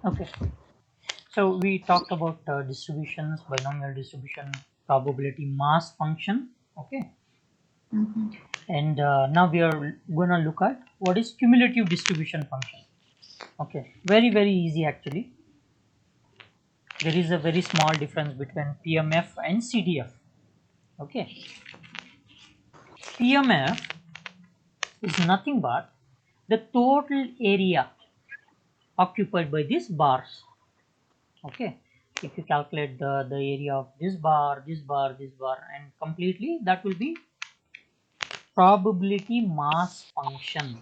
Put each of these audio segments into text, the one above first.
Okay, so we talked about distributions, binomial distribution, probability mass function. Okay, Mhm. and now we are going to look at what is cumulative distribution function. Okay, very easy actually. There is a very small difference between PMF and CDF. Okay, PMF is nothing but the total area occupied by these bars. Okay, if you calculate the area of this bar, this bar, this bar, and completely, that will be probability mass function.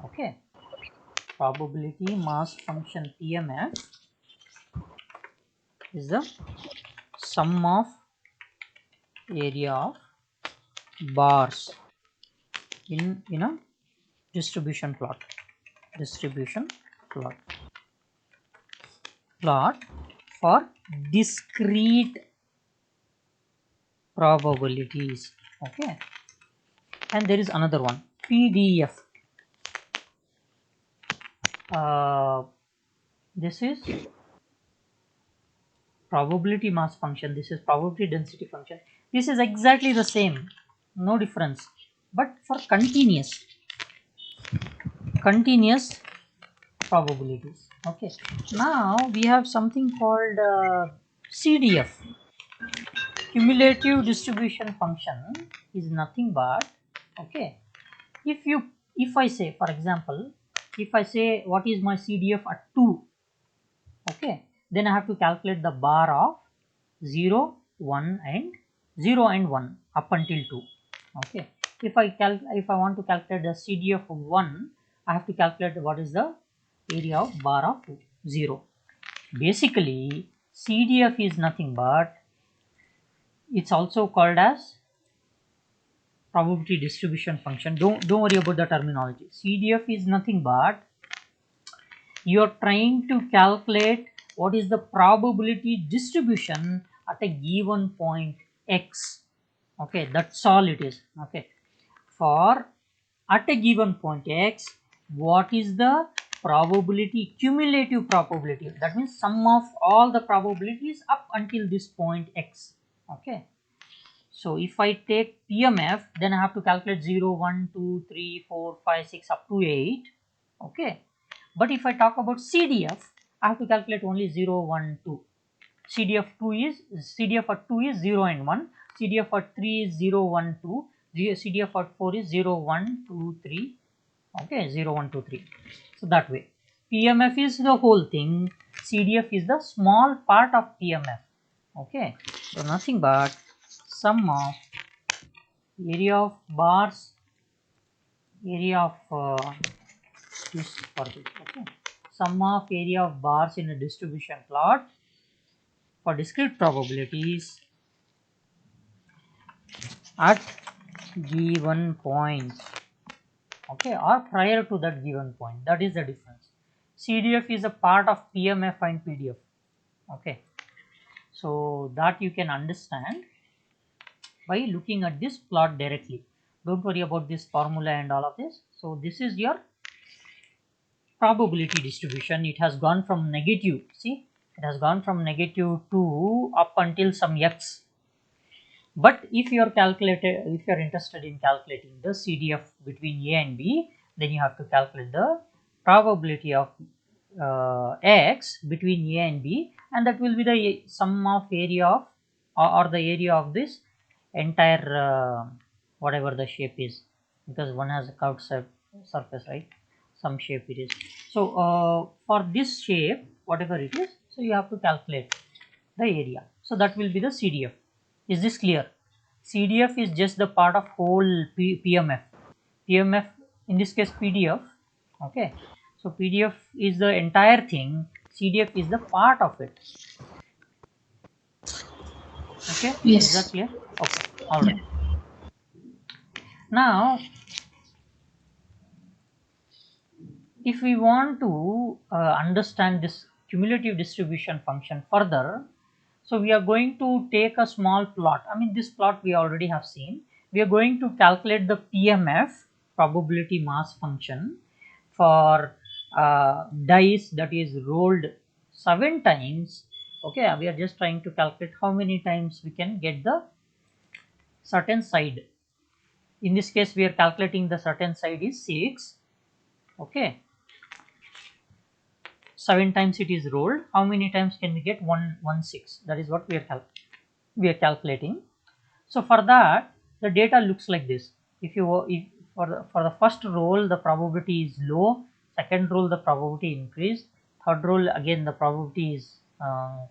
Okay, probability mass function PMF is the sum of area of bars in a distribution distribution plot plot for discrete probabilities. Okay, and there is another one, PDF. This is probability mass function, this is probability density function. This is exactly the same, no difference, but for continuous probabilities. Okay, now we have something called CDF, cumulative distribution function. Is nothing but, okay, if you, if I say, for example, if I say what is my CDF at 2, okay, then I have to calculate the bar of 0, 1 and 0 and 1 up until 2. Okay, if I want to calculate the CDF of 1, I have to calculate what is the area of bar of 0. Basically, CDF is nothing but, it's also called as probability distribution function. Don't worry about the terminology. CDF is nothing but you are trying to calculate what is the probability distribution at a given point x. Okay, that's all it is. Okay, for at a given point x, what is the probability, cumulative probability, that means sum of all the probabilities up until this point x. Okay, so if I take PMF, then I have to calculate 0, 1, 2, 3, 4, 5, 6 up to 8. Okay, but if I talk about CDF, I have to calculate only 0, 1, 2. CDF 2 is, CDF at 2 is 0 and 1, CDF at 3 is 0, 1, 2, CDF at 4 is 0, 1, 2, 3. Okay, 0, 1, 2, 3. So that way, PMF is the whole thing, CDF is the small part of PMF. Okay, so nothing but sum of area of bars, area of this for this. Okay, sum of area of bars in a distribution plot for discrete probabilities at given point. Okay, or prior to that given point. That is the difference. CDF is a part of PMF and PDF. Okay, so that you can understand by looking at this plot directly. Don't worry about this formula and all of this. So this is your probability distribution. It has gone from negative, see, it has gone from negative to up until some x. But if you are interested in calculating the CDF between A and B, then you have to calculate the probability of x between A and B, and that will be the sum of area of, or the area of this entire whatever the shape is, because one has a curved surface, right? Some shape it is. So for this shape, whatever it is, so you have to calculate the area. So that will be the CDF. Is this clear? CDF is just the part of whole PMF. PMF, in this case PDF. Okay, so PDF is the entire thing, CDF is the part of it. Okay, is that Yes. clear? Okay, all Yeah. right. Now, if we want to understand this cumulative distribution function further, so we are going to take a small plot. I mean, this plot we already have seen. We are going to calculate the PMF, probability mass function, for dice that is rolled 7 times, okay, we are just trying to calculate how many times we can get the certain side. In this case we are calculating the certain side is 6, okay, 7 times it is rolled, how many times can we get? 116, that is what we are calculating. So for that the data looks like this. If for the first roll the probability is low, second roll the probability increased, third roll again the probability is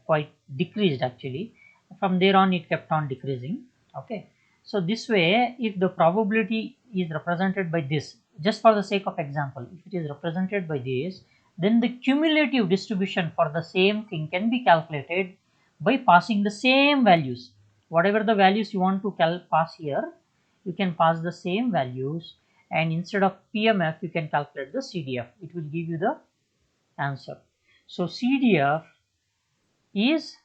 quite decreased actually. From there on it kept on decreasing, okay. So this way, if the probability is represented by this, just for the sake of example, if it is represented by this, then the cumulative distribution for the same thing can be calculated by passing the same values. Whatever the values you want to pass here, you can pass the same values, and instead of PMF you can calculate the CDF. It will give you the answer. So CDF is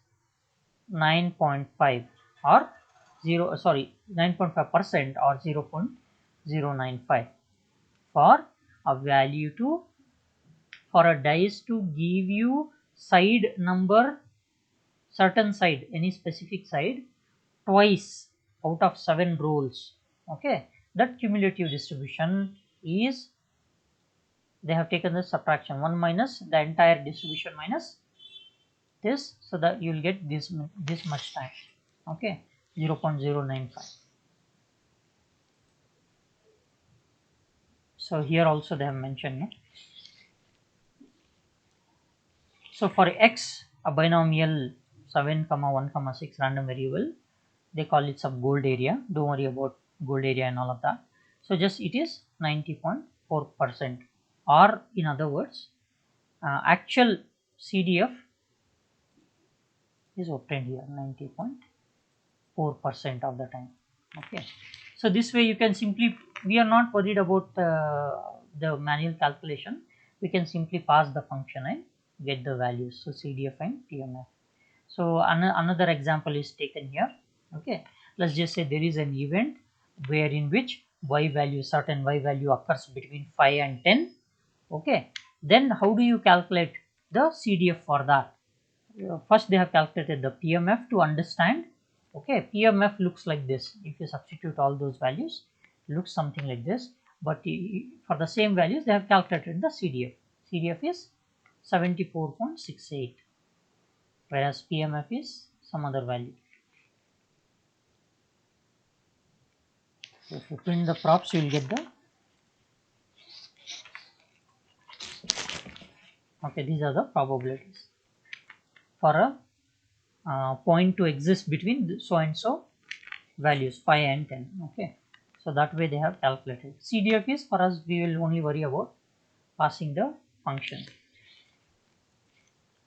9.5 or 9.5% or 0.095 for a value to, for a dice to give you side number, certain side, any specific side, twice out of 7 rolls, okay. That cumulative distribution is, they have taken the subtraction 1 minus the entire distribution minus this, so that you will get this much time, okay, 0.095. So here also they have mentioned, no? So for x, a binomial 7, 1, 6 random variable, they call it some gold area. Don't worry about gold area and all of that. So just it is 90.4%, or in other words, actual CDF is obtained here 90.4% of the time, okay. So this way you can simply, we are not worried about the manual calculation, we can simply pass the function and get the values, so CDF and TMF. So another example is taken here, okay. Let's just say there is an event where in which y value, certain y value occurs between 5 and 10, okay. Then how do you calculate the CDF for that? First they have calculated the PMF to understand, okay. PMF looks like this. If you substitute all those values, it looks something like this, but for the same values they have calculated the CDF. CDF is 74.68, whereas PMF is some other value. So if you print the props, you will get the, okay, these are the probabilities for a point to exist between so and so values 5 and 10, okay. So that way they have calculated. CDF is, for us, we will only worry about passing the function,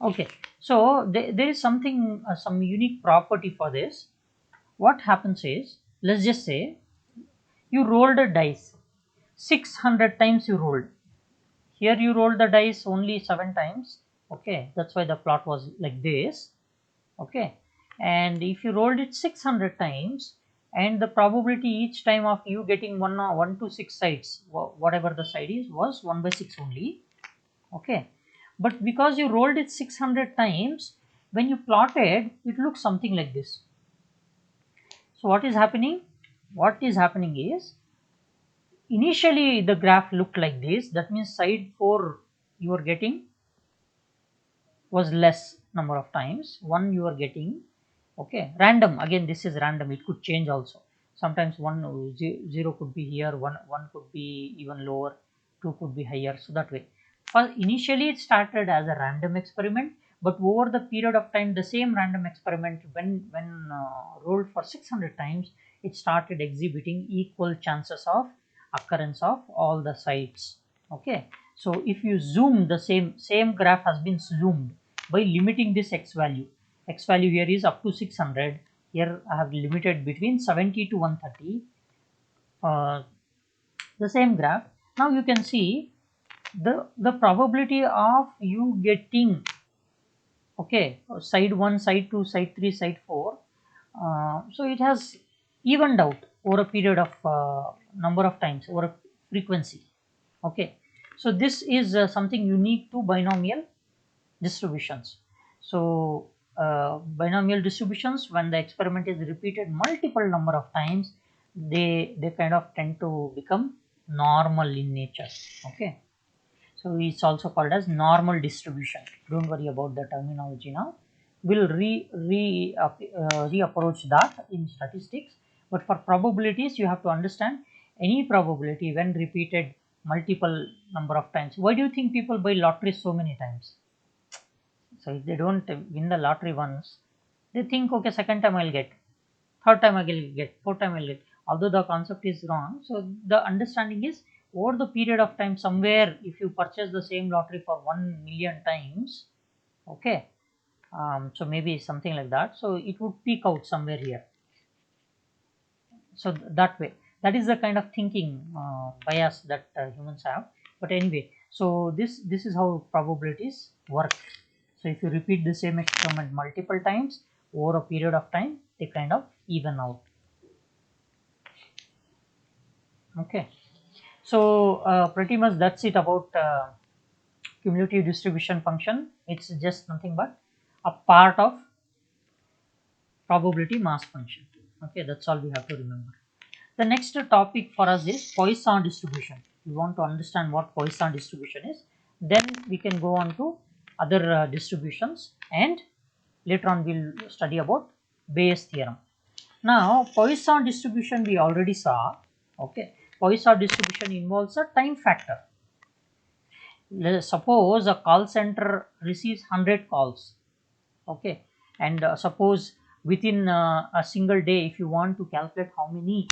okay. So there is something, some unique property for this. What happens is, let's just say you rolled a dice 600 times, you rolled. Here you roll the dice only 7 times, okay, that's why the plot was like this, okay. And if you rolled it 600 times, and the probability each time of you getting 1 to 6 sides, whatever the side is, was 1 by 6 only, okay. But because you rolled it 600 times, when you plotted, it looks something like this. So what is happening? What is happening is, initially the graph looked like this, that means side 4 you are getting was less number of times, 1 you are getting, okay, random, again this is random, it could change also. Sometimes 0 could be here, 1 could be even lower, 2 could be higher, so that way. First, initially it started as a random experiment, but over the period of time, the same random experiment, when rolled for 600 times, it started exhibiting equal chances of occurrence of all the sites, okay. So if you zoom, the same graph has been zoomed by limiting this x value. X value here is up to 600. Here I have limited between 70 to 130. The same graph. Now you can see the probability of you getting, okay, side 1, side 2, side 3, side 4. So it has evened out over a period of number of times, over a frequency, okay. So this is something unique to binomial distributions. So binomial distributions, when the experiment is repeated multiple number of times, they kind of tend to become normal in nature. Okay, so it's also called as normal distribution. Don't worry about the terminology now. We'll reapproach that in statistics. But for probabilities, you have to understand any probability when repeated multiple number of times. Why do you think people buy lottery so many times? So if they don't win the lottery once, they think, okay, second time I'll get, third time I will get, fourth time I'll get. Although the concept is wrong, so the understanding is over the period of time, somewhere if you purchase the same lottery for 1 million times, okay, so maybe something like that. So it would peak out somewhere here. So that way, that is the kind of thinking bias that humans have. But anyway, so this is how probabilities work. So if you repeat the same experiment multiple times over a period of time, they kind of even out. Okay, so pretty much that's it about cumulative distribution function. It's just nothing but a part of probability mass function. Okay, that's all we have to remember. The next topic for us is Poisson distribution. We want to understand what Poisson distribution is. Then we can go on to other distributions, and later on we'll study about Bayes theorem. Now Poisson distribution we already saw. Okay, Poisson distribution involves a time factor. Suppose a call center receives 100 calls. Okay, and suppose within a single day, if you want to calculate how many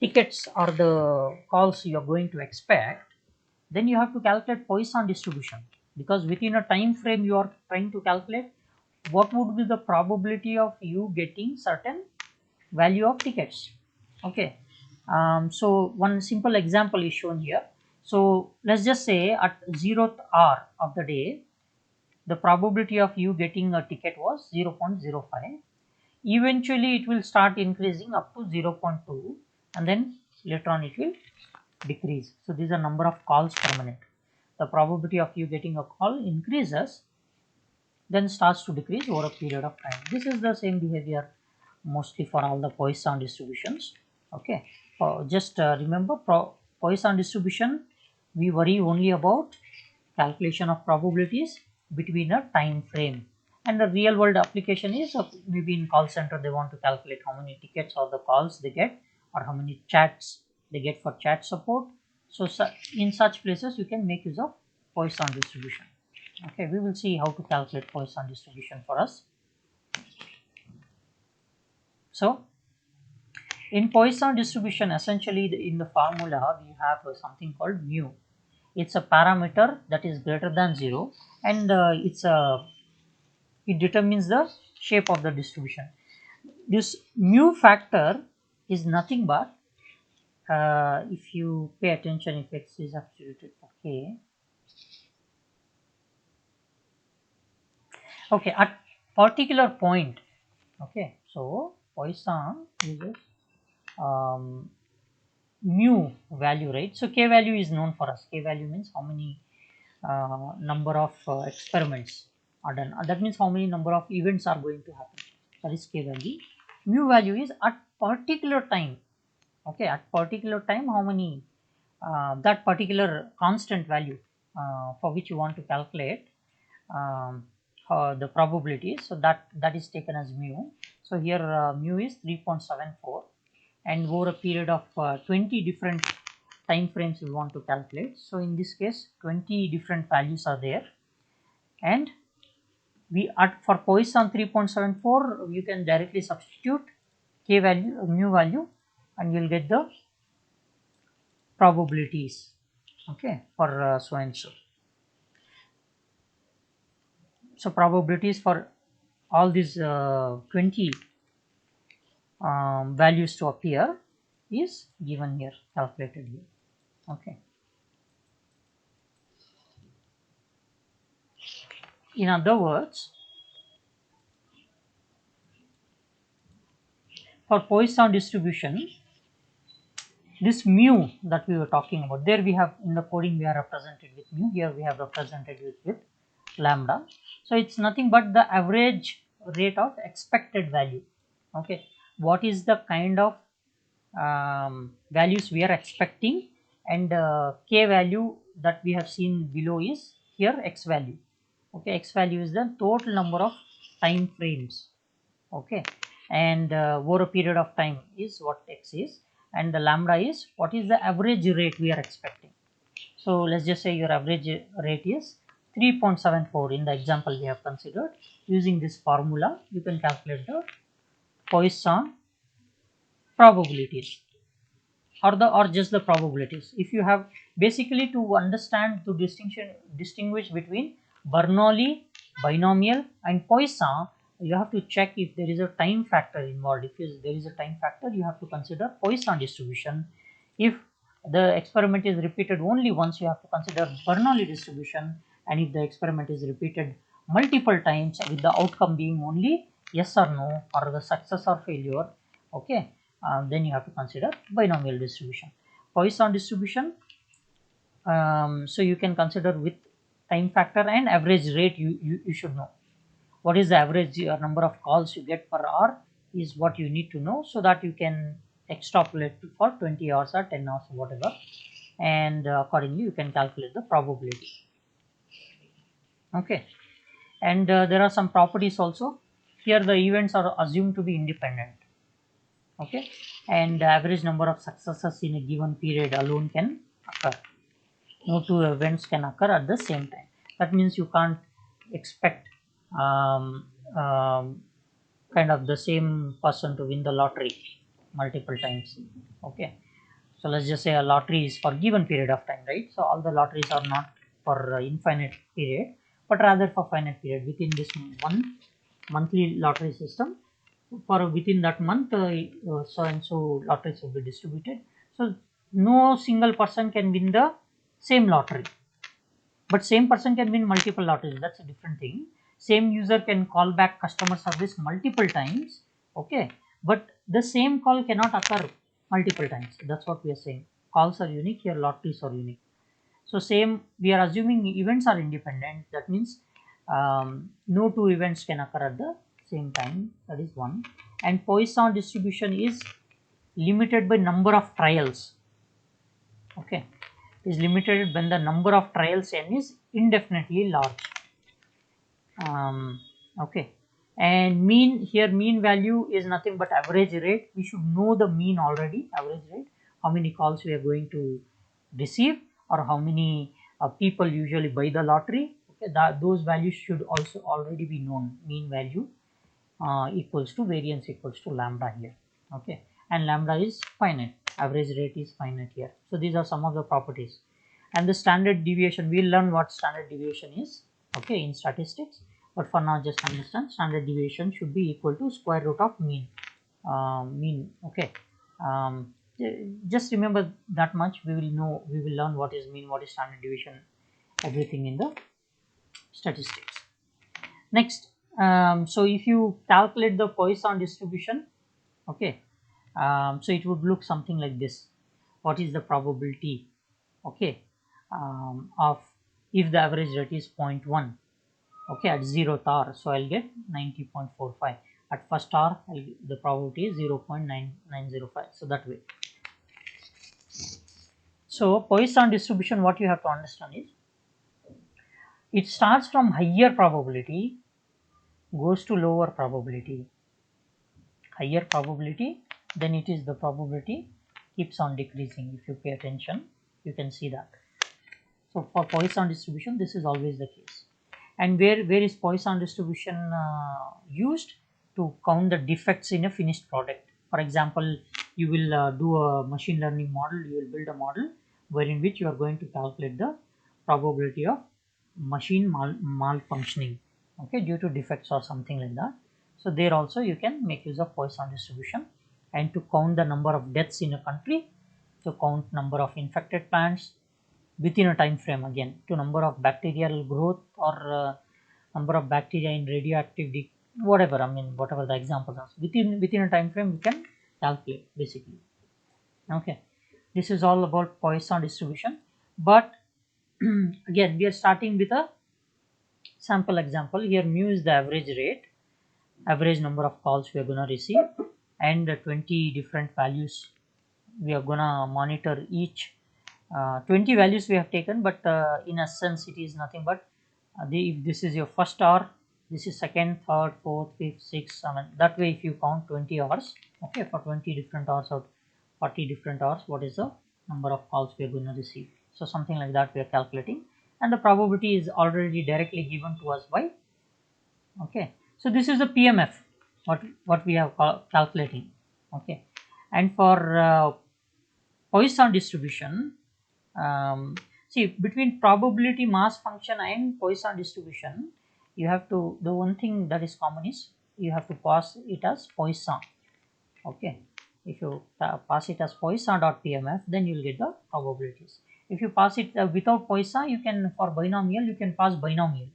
tickets or the calls you are going to expect, then you have to calculate Poisson distribution, because within a time frame you are trying to calculate what would be the probability of you getting certain value of tickets. Okay, so one simple example is shown here. So let's just say at 0th hour of the day, the probability of you getting a ticket was 0.05. Eventually it will start increasing up to 0.2, and then later on it will decrease. So these are number of calls per minute. The probability of you getting a call increases, then starts to decrease over a period of time. This is the same behavior mostly for all the Poisson distributions. Okay, just remember Poisson distribution, we worry only about calculation of probabilities between a time frame, and the real world application is maybe in call center they want to calculate how many tickets or the calls they get, or how many chats they get for chat support. So in such places you can make use of Poisson distribution. Okay, we will see how to calculate Poisson distribution for us. So in Poisson distribution, essentially in the formula we have something called mu. It's a parameter that is greater than 0, and it determines the shape of the distribution. This mu factor is nothing but, if you pay attention, if x is substituted for k, okay, at particular point, okay, so Poisson uses mu value, right? So k value is known for us. K value means how many number of experiments are done. That means how many number of events are going to happen. That is k value. Mu value is at particular time. Okay, at particular time, how many that particular constant value for which you want to calculate the probabilities. So that is taken as mu. So here mu is 3.74, and over a period of 20 different time frames we want to calculate. So in this case 20 different values are there, and we for Poisson 3.74 you can directly substitute k value, mu value, and you will get the probabilities, okay, for so and so. So probabilities for all these 20 values to appear is given here, calculated here. Okay, in other words, for Poisson distribution, this mu that we were talking about, there we have in the coding we are represented with mu, here we have represented with lambda. So it's nothing but the average rate of expected value. Okay, what is the kind of values we are expecting, and k value that we have seen below is here x value. Okay, x value is the total number of time frames. Okay, and over a period of time is what x is, and the lambda is what is the average rate we are expecting. So let's just say your average rate is 3.74 in the example we have considered. Using this formula you can calculate the Poisson probabilities, or just the probabilities. If you have basically to understand to distinguish between Bernoulli, binomial and Poisson, you have to check if there is a time factor involved. If there is a time factor, you have to consider Poisson distribution. If the experiment is repeated only once, you have to consider Bernoulli distribution, and if the experiment is repeated multiple times with the outcome being only yes or no, or the success or failure, okay, then you have to consider binomial distribution. Poisson distribution, so you can consider with time factor and average rate. You should know what is the average number of calls you get per hour is what you need to know, so that you can extrapolate for 20 hours or 10 hours or whatever, and accordingly you can calculate the probability. Okay, and there are some properties also. Here the events are assumed to be independent. Okay, and the average number of successes in a given period alone can occur. No two events can occur at the same time. That means you can't expect kind of the same person to win the lottery multiple times. Okay, so let's just say a lottery is for given period of time, right? So all the lotteries are not for infinite period, but rather for finite period. Within this one monthly lottery system, for within that month, so and so lotteries will be distributed. So no single person can win the same lottery, but same person can win multiple lotteries. That's a different thing. Same user can call back customer service multiple times. Okay, but the same call cannot occur multiple times. That's what we are saying. Calls are unique, here lotteries are unique. So same, we are assuming events are independent. That means no two events can occur at the same time. That is one. And Poisson distribution is limited by number of trials. Okay, is limited when the number of trials n is indefinitely large. Okay, and mean, here mean value is nothing but average rate. We should know the mean already, average rate, how many calls we are going to receive, or how many people usually buy the lottery. Okay, those values should also already be known. Mean value equals to variance equals to lambda here. Okay, and lambda is finite, average rate is finite here. So these are some of the properties. And the standard deviation, we'll learn what standard deviation is, okay, in statistics, but for now just understand standard deviation should be equal to square root of mean. Okay, just remember that much. We will learn what is mean, what is standard deviation, everything in the statistics. Next, so if you calculate the Poisson distribution, okay, so it would look something like this. What is the probability, okay, of if the average rate is 0.1, okay, at 0th hour, so I'll get 90.45. At first hour, the probability is 0.9905. So that way. So Poisson distribution, what you have to understand is, it starts from higher probability, goes to lower probability. Higher probability, then it is the probability keeps on decreasing. If you pay attention, you can see that. So for Poisson distribution, this is always the case. And where is Poisson distribution used? To count the defects in a finished product. For example, you will do a machine learning model, you will build a model wherein which you are going to calculate the probability of machine malfunctioning, okay, due to defects or something like that. So there also you can make use of Poisson distribution. And to count the number of deaths in a country, to count number of infected plants within a time frame, again to number of bacterial growth, or number of bacteria in radioactivity, whatever, I mean whatever the examples are, within a time frame we can calculate basically. Okay, This is all about Poisson distribution, but again we are starting with a sample example. Here mu is the average rate, average number of calls we are going to receive, and 20 different values we are going to monitor each. 20 values we have taken, but in essence it is nothing but if this is your first hour, this is second, third, fourth, fifth, sixth, seventh. That way if you count 20 hours, okay, for 20 different hours or 40 different hours, what is the number of calls we are going to receive. So something like that we are calculating, and the probability is already directly given to us by, okay. So this is the PMF, what we have calculating, okay. And for Poisson distribution, see, between probability mass function and Poisson distribution, you have to, the one thing that is common is you have to pass it as Poisson, okay. If you pass it as Poisson.pmf, then you will get the probabilities. If you pass it without Poisson, you can, for binomial, you can pass binomial,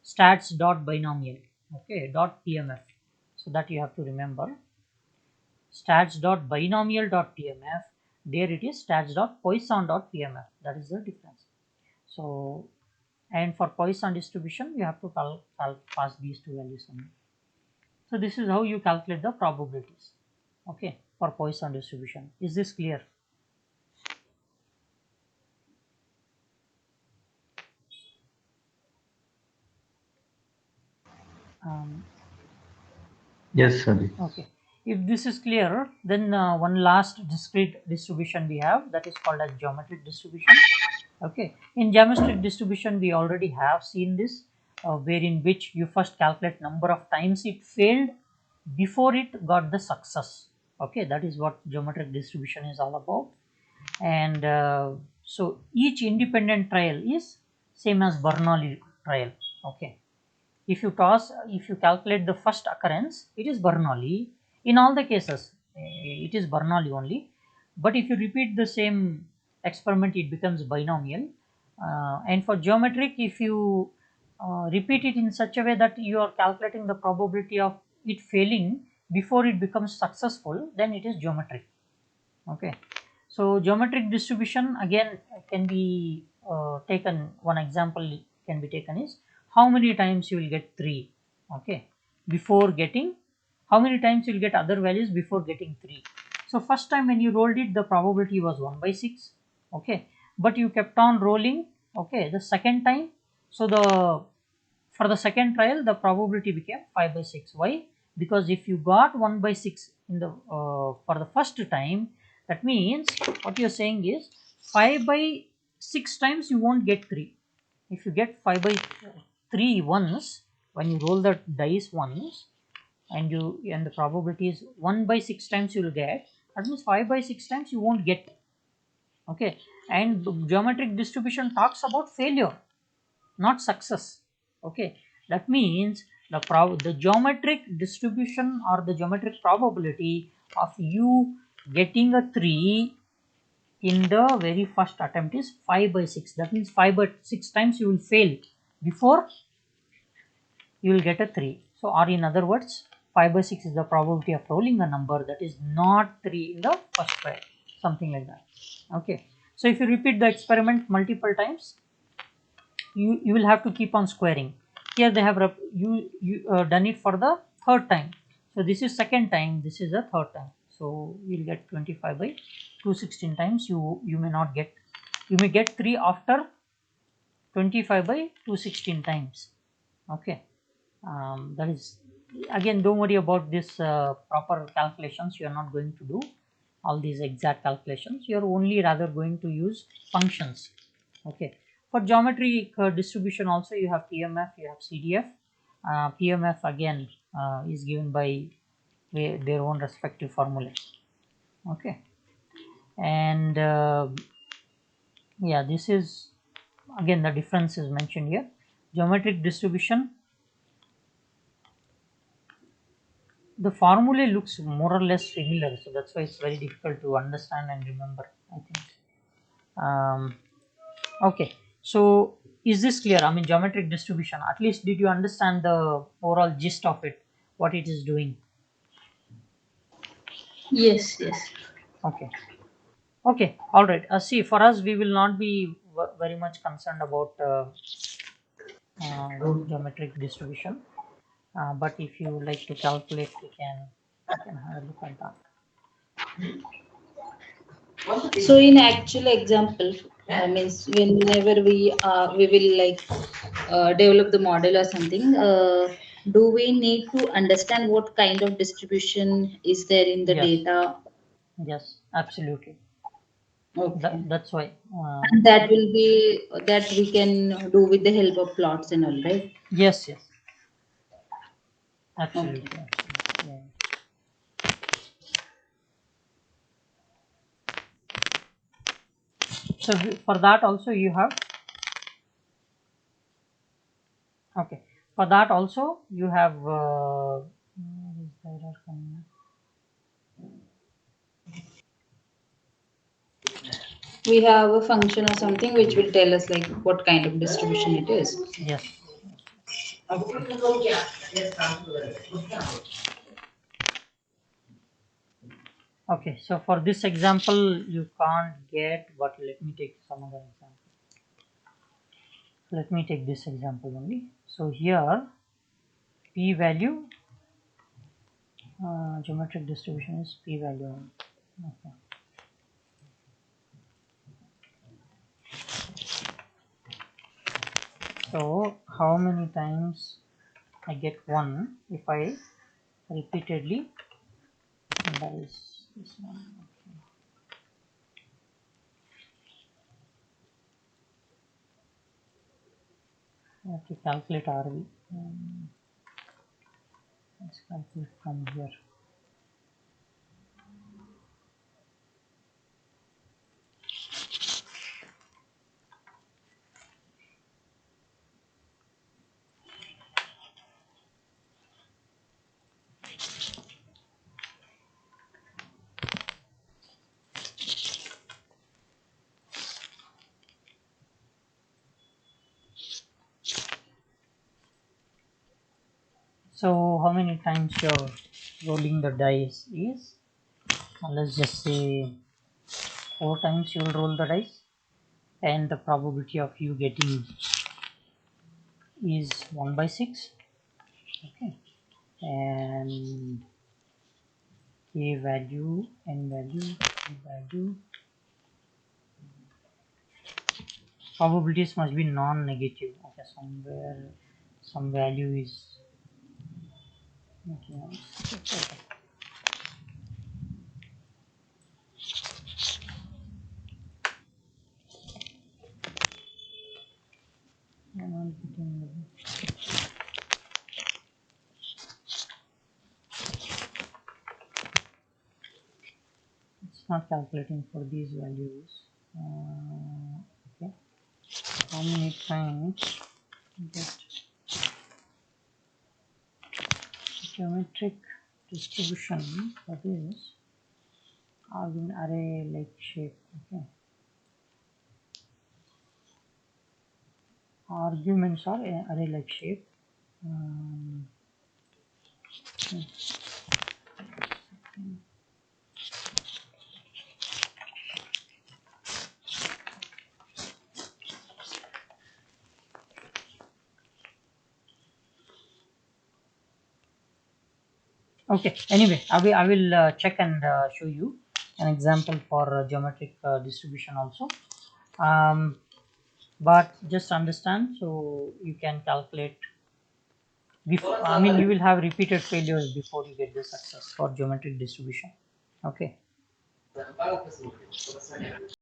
stats.binomial, okay, .pmf. So that you have to remember, stats.binomial.pmf, there it is stats.poisson.pmf. That is the difference. So, and for Poisson distribution, you have to pass these two values only. So this is how you calculate the probabilities, okay, for Poisson distribution. Is this clear? Yes, sir. Okay. If this is clear, then one last discrete distribution we have, that is called as geometric distribution. Okay. In geometric distribution, we already have seen this, wherein which you first calculate number of times it failed before it got the success. Okay, that is what geometric distribution is all about. And so each independent trial is same as Bernoulli trial. Okay, if you calculate the first occurrence, it is Bernoulli. In all the cases, it is Bernoulli only. But if you repeat the same experiment, it becomes binomial. And for geometric, if you repeat it in such a way that you are calculating the probability of it failing before it becomes successful, then it is geometric. Okay. So geometric distribution again can be taken, one example can be taken is how many times you will get 3, okay, before getting, how many times you will get other values before getting 3. So first time when you rolled it, the probability was 1 by 6, okay, but you kept on rolling, okay, the second time, so the, for the second trial the probability became 5 by 6. Why? Because if you got 1 by 6 in the for the first time, that means what you are saying is 5 by 6 times you won't get 3. If you get 5 by 3 once, when you roll the dice once, and the probability is 1 by 6 times you will get, that means 5 by 6 times you won't get, okay. And geometric distribution talks about failure, not success, okay. That means the geometric distribution or the geometric probability of you getting a 3 in the very first attempt is 5 by 6. That means 5 by 6 times you will fail before you will get a 3. So, or in other words, 5 by 6 is the probability of rolling a number that is not 3 in the first try, something like that, okay. So if you repeat the experiment multiple times, you will have to keep on squaring. Here they have done it for the third time. So this is second time, this is the third time. So you will get 25 by 216 times. You may not get, you may get 3 after 25 by 216 times. Okay, that is, again, don't worry about this proper calculations. You are not going to do all these exact calculations. You are only rather going to use functions. Okay. For geometry distribution also you have PMF, you have CDF. PMF again is given by their own respective formulas. Okay. And yeah, this is again the difference is mentioned here. Geometric distribution, the formula looks more or less similar, so that's why it's very difficult to understand and remember, I think. Okay, so is this clear? I mean, geometric distribution, at least did you understand the overall gist of it, what it is doing? Yes, yes. Okay. Okay, all right. See, for us, we will not be very much concerned about geometric distribution. But if you like to calculate, you can have a look at that. So in actual example, means whenever we will like develop the model or something, do we need to understand what kind of distribution is there in the Yes, data? yes, absolutely. Okay. That's why. And that will be that we can do with the help of plots and all, right? Yes, yes, Okay. absolutely, absolutely. Yeah. So for that also you have, okay. For that also you have. Is there a We have a function or something which will tell us like what kind of distribution it is. yes. Okay. Okay, so for this example you can't get, but let me take some other example. Let me take this example only. So here p value, geometric distribution is p value only. Okay. So how many times I get 1 if I repeatedly, that is this one. I have to calculate RV. Let's calculate from here. So how many times you're rolling the dice is, let's just say 4 times you will roll the dice, and the probability of you getting is 1 by 6. Okay, and k value, n value, k value, probabilities must be non-negative. Okay, somewhere some value is, okay, okay. It's not calculating for these values. Okay, how many times get geometric distribution for this array like shape. Okay, arguments are array like shape. Okay. Okay, anyway, I will check and show you an example for geometric distribution also. But just understand, so you can calculate before, I mean you will have repeated failures before you get the success for geometric distribution. Okay.